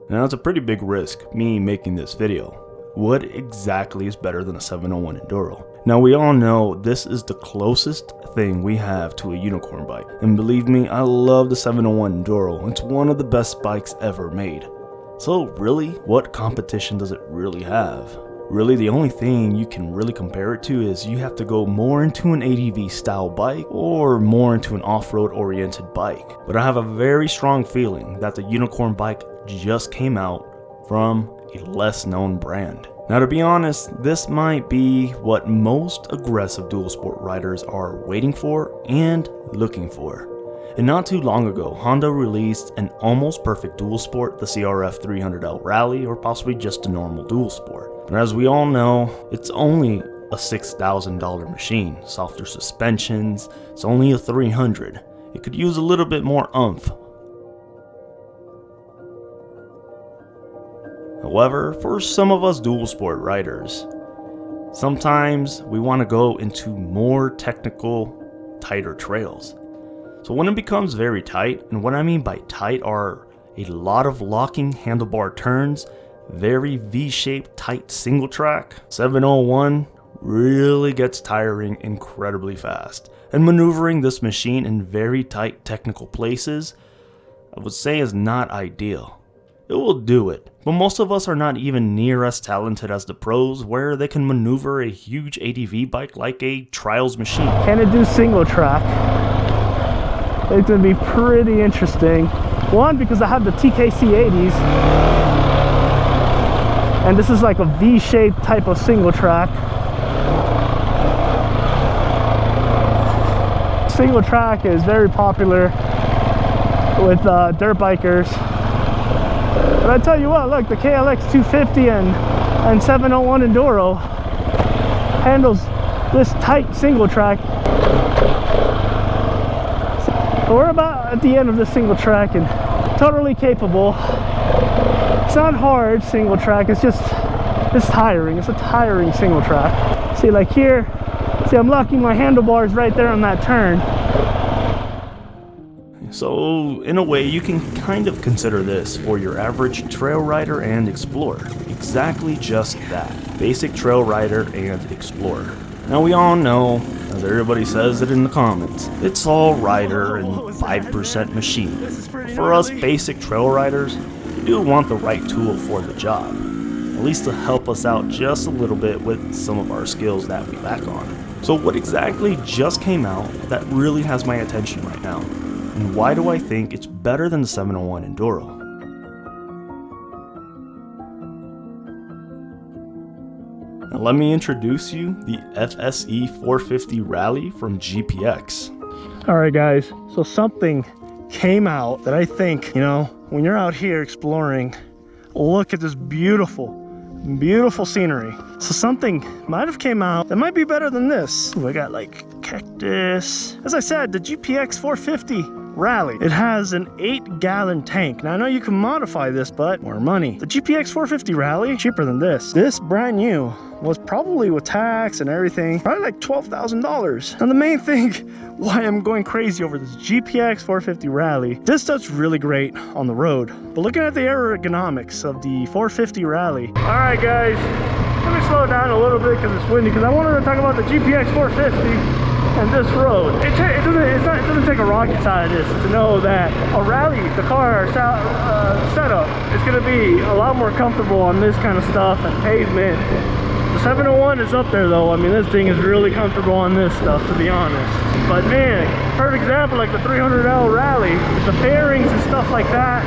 Now it's a pretty big risk, me making this video. What exactly is better than a 701 Enduro? Now we all know this is the closest thing we have to a unicorn bike. And believe me, I love the 701 Enduro. It's one of the best bikes ever made. So really, what competition does it really have? Really, the only thing you can really compare it to is you have to go more into an ADV style bike or more into an off-road oriented bike. But I have a very strong feeling that the unicorn bike just came out from a less known brand. Now to be honest, this might be what most aggressive dual sport riders are waiting for and looking for. And not too long ago, Honda released an almost perfect dual sport, the CRF 300L Rally, or possibly just a normal dual sport. But as we all know, it's only a $6,000 machine, softer suspensions, it's only a 300. It could use a little bit more oomph. However, for some of us dual sport riders, sometimes we want to go into more technical, tighter trails. So when it becomes very tight, and what I mean by tight are a lot of locking handlebar turns, very V-shaped tight single track, 701 really gets tiring incredibly fast. And maneuvering this machine in very tight technical places, I would say is not ideal. It will do it, but most of us are not even near as talented as the pros where they can maneuver a huge ADV bike like a trials machine. Can it do single track? It's going to be pretty interesting. One, because I have the TKC 80s, and this is like a V-shaped type of single track. Single track is very popular with dirt bikers. But I tell you what, look, the KLX 250 and 701 Enduro handles this tight single track. So we're about at the end of this single track and totally capable. It's not hard single track, it's tiring. It's a tiring single track. See, like here, see, I'm locking my handlebars right there on that turn. So in a way, you can kind of consider this for your average trail rider and explorer. Exactly just that. Basic trail rider and explorer. Now we all know, as everybody says it in the comments, it's all rider and 5% machine. For us basic trail riders, we do want the right tool for the job. At least to help us out just a little bit with some of our skills that we lack on. So what exactly just came out that really has my attention right now? And why do I think it's better than the 701 Enduro? Now let me introduce you the FSE 450 Rally from GPX. Alright guys, so something came out that I think, you know, when you're out here exploring, look at this beautiful scenery. So something might have came out that might be better than this. We got like cactus. As I said, the GPX 450 Rally. It has an 8-gallon tank. Now I know you can modify this, but more money. The GPX 450 Rally, cheaper than this. This brand new was probably with tax and everything, probably like $12,000. And the main thing why I'm going crazy over this GPX 450 Rally, this stuff's really great on the road. But looking at the aerodynamics of the 450 Rally. All right, guys, let me slow down a little bit because it's windy, because I wanted to talk about the GPX 450 and this road. It doesn't take a rocket scientist to know that a rally, the car setup, is going to be a lot more comfortable on this kind of stuff and pavement. The 701 is up there though. I mean, this thing is really comfortable on this stuff, to be honest. But man, perfect example, like the 300L Rally, the fairings and stuff like that,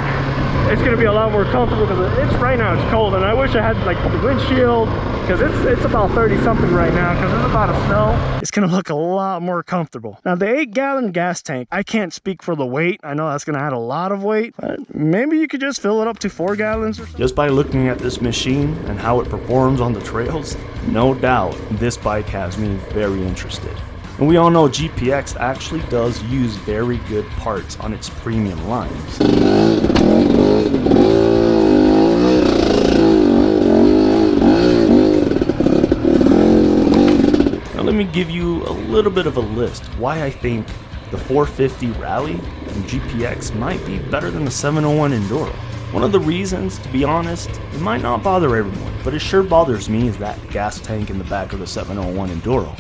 it's going to be a lot more comfortable because it's right now it's cold, and I wish I had like the windshield, because it's about 30 something right now because there's a lot of snow. It's going to look a lot more comfortable. Now the 8-gallon gas tank, I can't speak for the weight. I know that's going to add a lot of weight, but maybe you could just fill it up to 4 gallons. Just by looking at this machine and how it performs on the trails, no doubt this bike has me very interested. And we all know GPX actually does use very good parts on its premium lines. Now let me give you a little bit of a list why I think the 450 Rally and GPX might be better than the 701 Enduro. One of the reasons, to be honest, it might not bother everyone, but it sure bothers me, is that gas tank in the back of the 701 Enduro.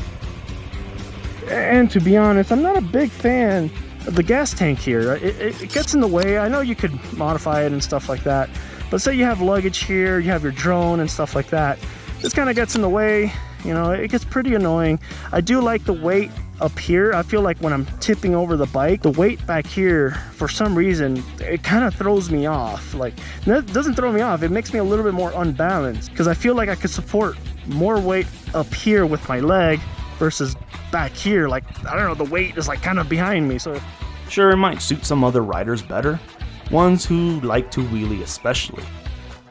And to be honest, I'm not a big fan of the gas tank here. It gets in the way. I know you could modify it and stuff like that, but say you have luggage here, you have your drone and stuff like that, this kind of gets in the way. You know, it gets pretty annoying. I do like the weight up here. I feel like when I'm tipping over the bike, the weight back here, for some reason, it kind of throws me off. Like, it doesn't throw me off, it makes me a little bit more unbalanced, because I feel like I could support more weight up here with my leg versus back here. Like, I don't know, the weight is like kind of behind me. So sure, it might suit some other riders better, ones who like to wheelie especially,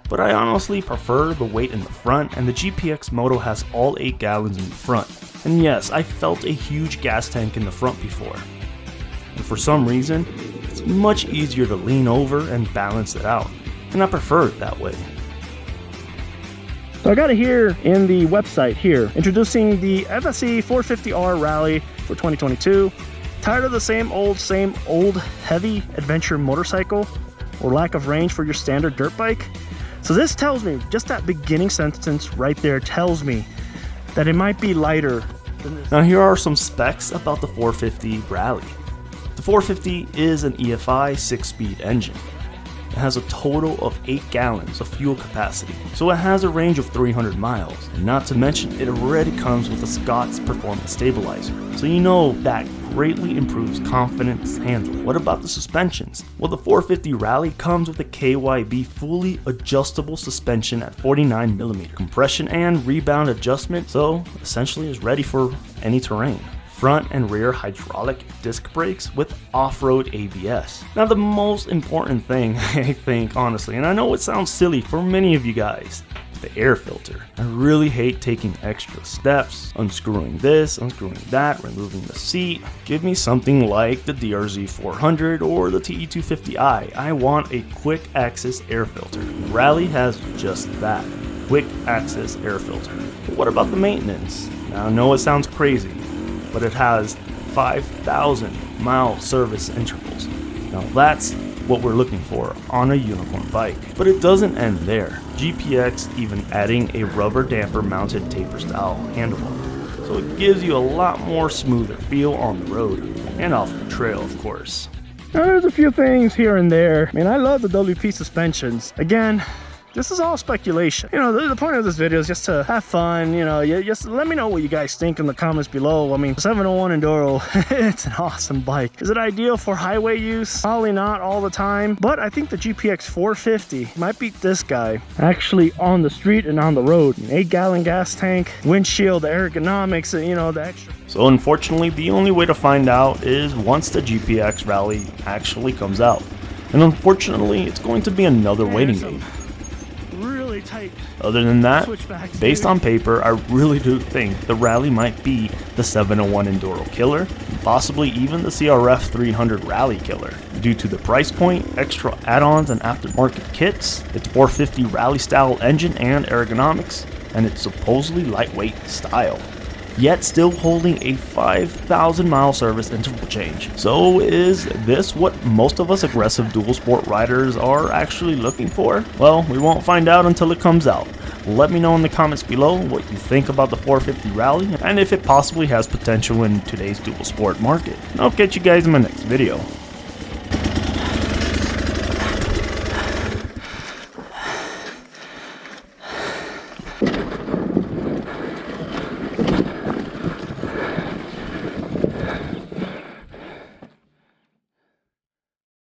but I honestly prefer the weight in the front, and the GPX Moto has all 8 gallons in the front. And yes, I felt a huge gas tank in the front before, and for some reason it's much easier to lean over and balance it out, and I prefer it that way. I got it here in the website here, introducing the FSE 450R Rally for 2022. Tired of the same old heavy adventure motorcycle or lack of range for your standard dirt bike? So this tells me, just that beginning sentence right there tells me that it might be lighter than this. Now here are some specs about the 450 Rally. The 450 is an EFI 6-speed engine. It has a total of 8 gallons of fuel capacity, so it has a range of 300 miles. And not to mention, it already comes with a Scott's performance stabilizer, so you know that greatly improves confidence handling. What about the suspensions? Well, the 450 Rally comes with a KYB fully adjustable suspension at 49mm, compression and rebound adjustment, so essentially is ready for any terrain. Front and rear hydraulic disc brakes with off-road ABS. Now the most important thing, I think, honestly, and I know it sounds silly for many of you guys, the air filter. I really hate taking extra steps, unscrewing this, unscrewing that, removing the seat. Give me something like the DRZ 400 or the TE250i. I want a quick access air filter. The Rally has just that, quick access air filter. But what about the maintenance? Now I know it sounds crazy, but it has 5,000 mile service intervals. Now that's what we're looking for on a unicorn bike. But it doesn't end there. GPX even adding a rubber damper mounted taper style handlebar, so it gives you a lot more smoother feel on the road and off the trail, of course. Now there's a few things here and there. I mean, I love the WP suspensions. Again, this is all speculation. You know, the point of this video is just to have fun. You know, just let me know what you guys think in the comments below. I mean, 701 Enduro, it's an awesome bike. Is it ideal for highway use? Probably not all the time, but I think the GPX 450 might beat this guy actually on the street and on the road. An 8-gallon gas tank, windshield, the ergonomics, and you know, the extra. So unfortunately, the only way to find out is once the GPX Rally actually comes out. And unfortunately, it's going to be another waiting game. Really tight. Other than that, based on paper, I really do think the Rally might be the 701 Enduro killer, possibly even the CRF 300 Rally killer. Due to the price point, extra add-ons and aftermarket kits, its 450 Rally style engine and ergonomics, and its supposedly lightweight style, yet still holding a 5,000 mile service interval change. So is this what most of us aggressive dual sport riders are actually looking for? Well, we won't find out until it comes out. Let me know in the comments below what you think about the 450 Rally and if it possibly has potential in today's dual sport market. I'll catch you guys in my next video.